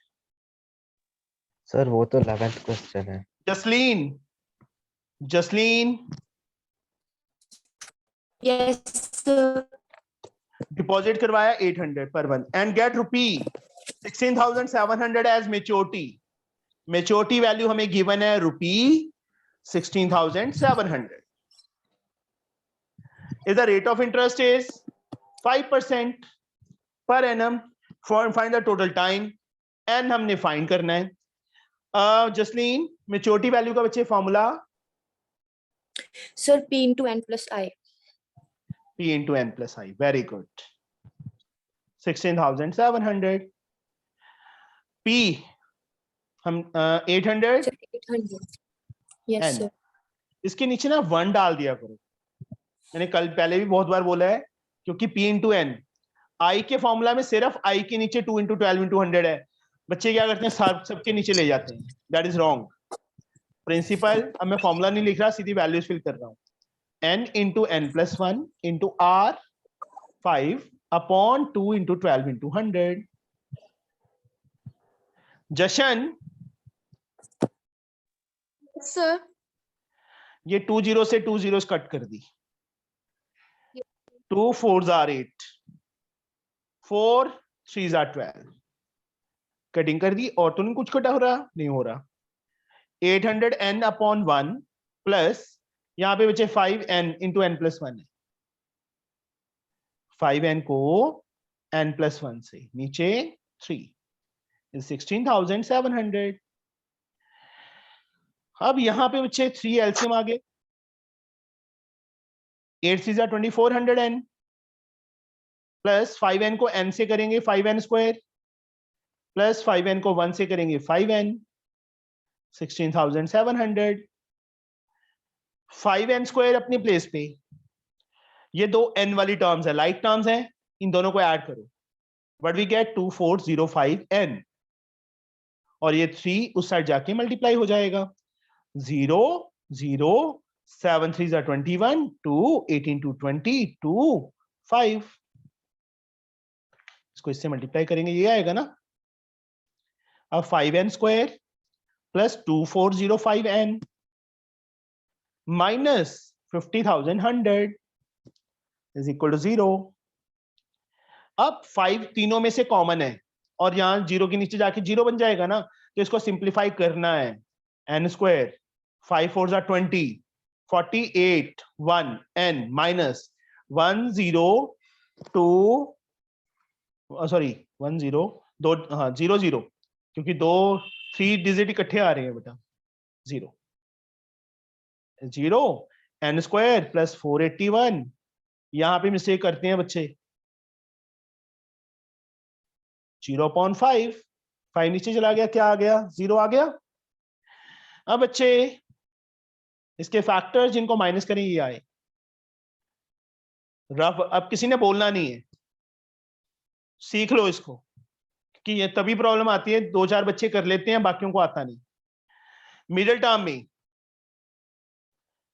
Sir वो तो 11th क्वेश्चन है। Jasleen Yes, sir. deposit करवाया 800 per month and get ₹16,700 as maturity. Maturity value हमें given है ₹16,700. If the rate of interest is 5% per annum, find the total time. n हमने find करना है। Jasleen, maturity value का बच्चे formula Sir, P into N plus I. P into N plus I. Very good. 16,700. P हम 800 Sir, 800. Yes, N. sir. इसके नीचे ना 1 डाल दिया करो। मैंने कल पहले भी बहुत बार बोला है, क्योंकि P into N, I के फॉर्मूला में सिर्फ I के नीचे 2 into 12 into 100 है। बच्चे क्या करते हैं, सबके नीचे ले जाते हैं। That is wrong. प्रिंसिपल, अब मैं फॉर्मूला नहीं लिख रहा, सीधी वैल्यूज फिल कर रहा हूँ। n into n plus 1 into r 5 upon 2 into 12 into 100. जशन, सर ये 2 0 से 2 zeros कट कर दी। 2 4s are 8, 4 3s are 12, cutting कर दी। और तो नहीं कुछ कटा हो रहा, नहीं हो रहा। 800n upon 1 प्लस यहां पे बचे 5n into n plus 1 है। 5n को n plus 1 से नीचे 3 is 16,700। अब यहां पे बच्चे 3 एलसीएम आ गए। 8 3 2400n प्लस 5n को n से करेंगे 5n स्क्वायर प्लस 5n को 1 से करेंगे 5n, 16,700। 5n स्क्वायर अपनी प्लेस पे, ये दो n वाली टर्म्स है, लाइक टर्म्स हैं, इन दोनों को ऐड करो। व्हाट वी गेट 2405n, और ये 3 उस साइड जाके मल्टीप्लाई हो जाएगा। 0 0 7 3 21, 2 18 2 20, 2 5। इसको इससे मल्टीप्लाई करेंगे, ये आएगा ना। अब 5n square plus 2405n minus 50,100 is equal to 0। अब 5 तीनों में से कॉमन है और यहां 0 के नीचे जाके 0 बन जाएगा ना, तो इसको सिंप्लीफाई करना है। n square 5 4 20, 48 1 n minus 1 0 2 sorry 1 0 2 हाँ 0 0, क्योंकि 2 3 डिजिट इकट्ठे आ रहे हैं बेटा। 0 0 n स्क्वायर प्लस 481, यहां पे मिस्टेक करते हैं बच्चे। 0.5, 5 नीचे चला गया, क्या आ गया, 0 आ गया। अब बच्चे इसके फैक्टर्स जिनको माइनस करें ये आए रफ। अब किसी ने बोलना नहीं है, सीख लो इसको, कि ये तभी प्रॉब्लम आती है 2-4 बच्चे कर लेते हैं, बाकियों को आता नहीं। मिडिल टर्म में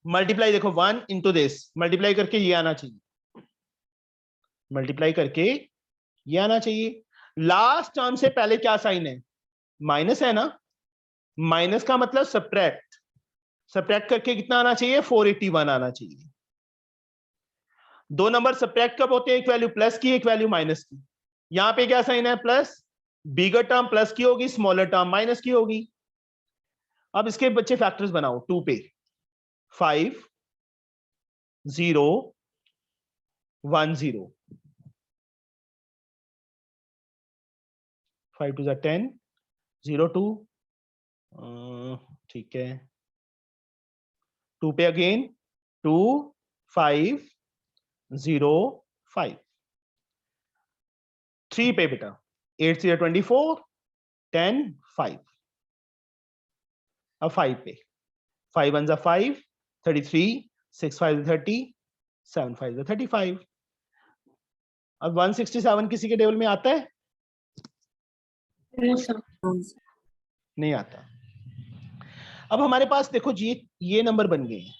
मल्टीप्लाई देखो 1 इंटू दिस, मल्टीप्लाई करके ये आना चाहिए, मल्टीप्लाई करके ये आना चाहिए। लास्ट टर्म से पहले क्या साइन है, माइनस है ना। माइनस का मतलब सब्ट्रैक्ट, सब्ट्रैक्ट करके कितना आना चाहिए, 481 आना चाहिए। दो नंबर सब्ट्रैक्ट कब होते हैं, एक वैल्यू प्लस की एक वैल्यू माइनस की। यहां पे क्या साइन है, प्लस, बिगर टर्म प्लस की होगी, स्मॉलर टर्म माइनस की होगी। अब इसके बच्चे फैक्टर्स बनाओ। 2 पे 5 0 1 0, 5 2 10, 0 2, ठीक है। 2 पे अगेन 2 5 0 5। 3 पे बेटा 8 3 24, 10 5। अब 5 पे 5 1 5, 33, 6 5 30, 7 5 35। अब 167 किसी के टेबल में आता है, नहीं आता। अब हमारे पास देखो जी ये नंबर बन गए हैं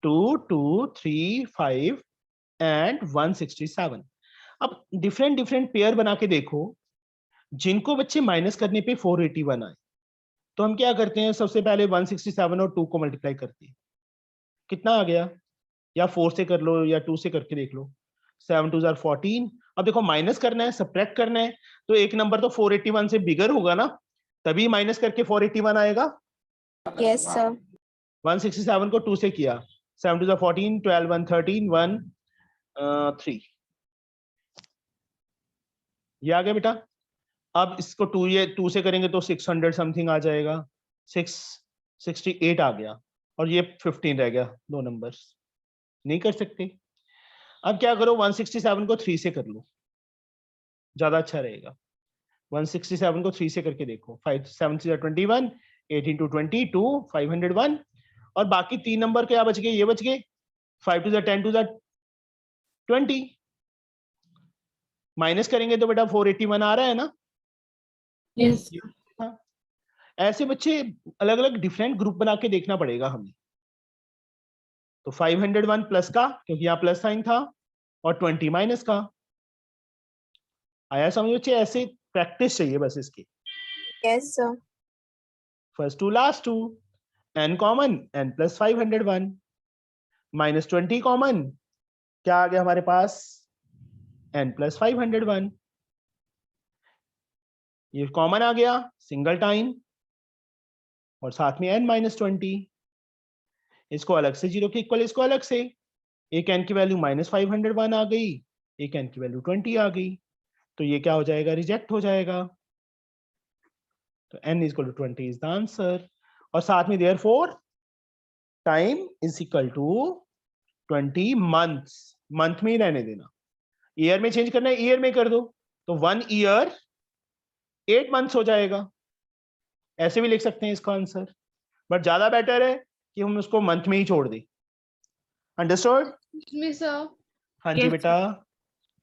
2, 2, 3, 5 एंड 167। अब डिफरेंट डिफरेंट पेयर बना के देखो जिनको बच्चे माइनस करने पे 481 आए, तो हम क्या करते हैं, सबसे पहले 167 और 2 को मल्टीप्लाई करते हैं, कितना आ गया, या 4 से कर लो या 2 से करके देख लो, 7 2 14। अब देखो माइनस करना है, सब्ट्रैक्ट करना है, तो एक नंबर तो 481 से बिगर होगा ना, तभी माइनस करके 481 आएगा। Yes sir. 167 को 2 से किया, 7 2 14, 12 1 13, 1 3, ये आ गया बेटा। अब इसको 2 से करेंगे तो 600 समथिंग आ जाएगा, 668 आ गया, और ये 15 रह गया, 2 नंबर्स नहीं कर सकते। अब क्या करो, 167 को 3 से कर लो, ज्यादा अच्छा रहेगा। 167 को 3 से करके देखो, 5 7 21, 18 2 22, 501, और बाकी 3 नंबर क्या बच गए, ये बच गए, 5 2 10 2 20, माइनस करेंगे तो बेटा 481 आ रहा है ना। यस। हाँ। ऐसे बच्चे अलग अलग डिफरेंट ग्रुप बना के देखना पड़ेगा हमें। तो 501 प्लस का, क्योंकि यहाँ प्लस साइन था, और 20 माइनस का। आया समझ बच्चे? ऐसे प्रैक्टिस चाहिए बस इसकी। Yes sir. First two last two, n common, n plus 501, minus 20 common, क्या आ गया हमारे पास, n प्लस 501, ये कॉमन आ गया सिंगल टाइम, और साथ में n माइनस 20, इसको अलग से 0 के इक्वल, इसको अलग से, एक n की वैल्यू माइनस 501 आ गई, एक n की वैल्यू 20 आ गई, तो ये क्या हो जाएगा, रिजेक्ट हो जाएगा। तो n is equal to 20 is the answer, और साथ में therefore time is equal to 20 months, month में ही रहने देना, ईयर में चेंज करना है ईयर में कर दो, तो 1 ईयर 8 मंथ्स हो जाएगा। ऐसे भी लिख सकते हैं इसका आंसर, बट ज्यादा बेटर है कि हम उसको मंथ में ही छोड़ दें। अंडरस्टूड? सर। हाँ जी बेटा।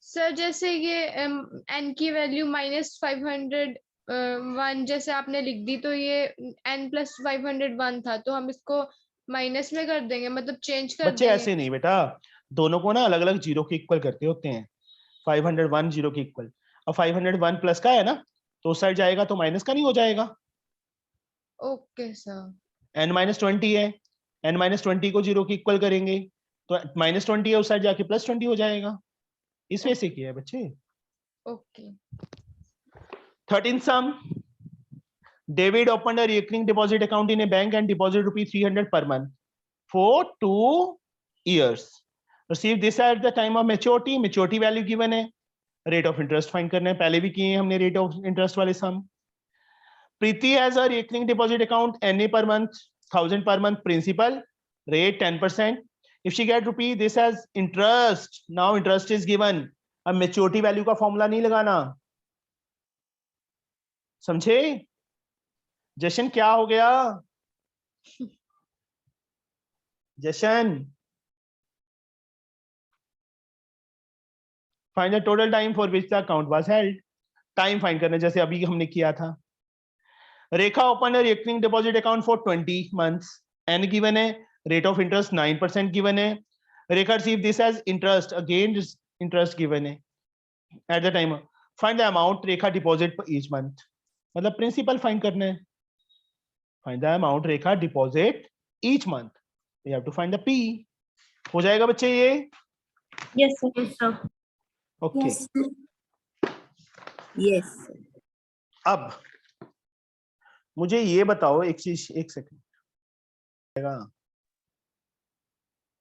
सर जैसे ये n की वैल्यू -501 जैसे आपने लिख दी, तो ये n प्लस 501 था, तो हम इसको माइनस में कर देंगे, मतलब चेंज कर बच्चे देंगे। ऐसे नहीं बेटा, दोनों को ना अलग अलग 0 के इक्वल करते होते हैं। 501 0 के इक्वल, और 501 प्लस का है ना, तो उस साइड जाएगा तो माइनस का नहीं हो जाएगा। Okay sir. n माइनस 20 है, n माइनस 20 को 0 के इक्वल करेंगे तो माइनस 20 है, उस साइड जाके प्लस 20 हो जाएगा। इस वजह से किया है बच्चे। Okay. 13th sum, David opened a recurring deposit account in a bank and deposited ₹300 per month for 2 years. Receive this at the time of maturity. Maturity value given है, rate of interest find करना है, पहले भी किए हैं हमने rate of interest वाले sum. Preeti has a recurring deposit account, NA per month, 1000 per month, principal, rate 10%. If she get rupee, this has interest. Now interest is given. अब maturity value का फॉर्मूला नहीं लगाना, समझे? जशन क्या हो गया? Jashan, find the total time for which the account was held. Time find करना, जैसे अभी हमने किया था। Rekha open recurring deposit account for 20 months, N given है, रेट ऑफ इंटरेस्ट 9% गिवन है। Rekha receive this as interest, again interest given है at the time. Find the amount Rekha deposit each month, मतलब प्रिंसिपल फाइंड करना है। Find the amount Rekha deposit each month. You have to find the P. हो जाएगा बच्चे ये? Yes sir. Yes sir. Okay. Yes. अब मुझे ये बताओ एक चीज, एक सेकंड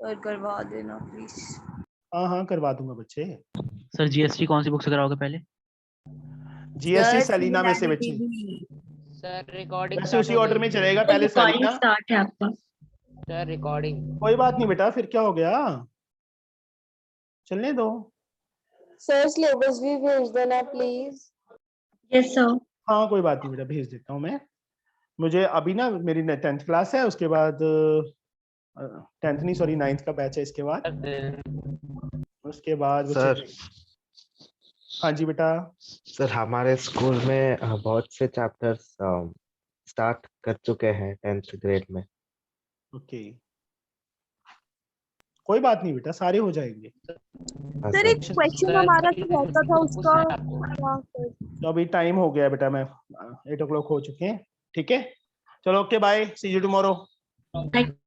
सर करवा देना प्लीज। हाँ हाँ करवा दूंगा बच्चे। सर जीएसटी कौन सी बुक से कराओगे पहले? जीएसटी सलीना में से बच्चे, सर रिकॉर्डिंग वैसे उसी ऑर्डर में चलेगा, पहले सलीना। स्टार्ट है आपका। Sir recording. कोई बात नहीं बेटा, फिर क्या हो गया, चलने दो। सर सिलेबस भी भेज देना प्लीज। Yes sir. हाँ कोई बात नहीं बेटा, भेज देता हूँ मैं। मुझे अभी ना मेरी 10th क्लास है, उसके बाद 10th नहीं सॉरी 9th का बैच है, इसके बाद उसके बाद सर। हाँ जी बेटा। सर हमारे स्कूल में बहुत से चैप्टर्स स्टार्ट कर चुके हैं 10th ग्रेड में। ओके, कोई बात नहीं बेटा, सारे हो जाएंगे। हाँ सर एक क्वेश्चन हमारा जो रहता था उसका तो अभी टाइम हो गया बेटा, मैं 8 o'clock हो चुके हैं, ठीक है। चलो okay bye, see you tomorrow.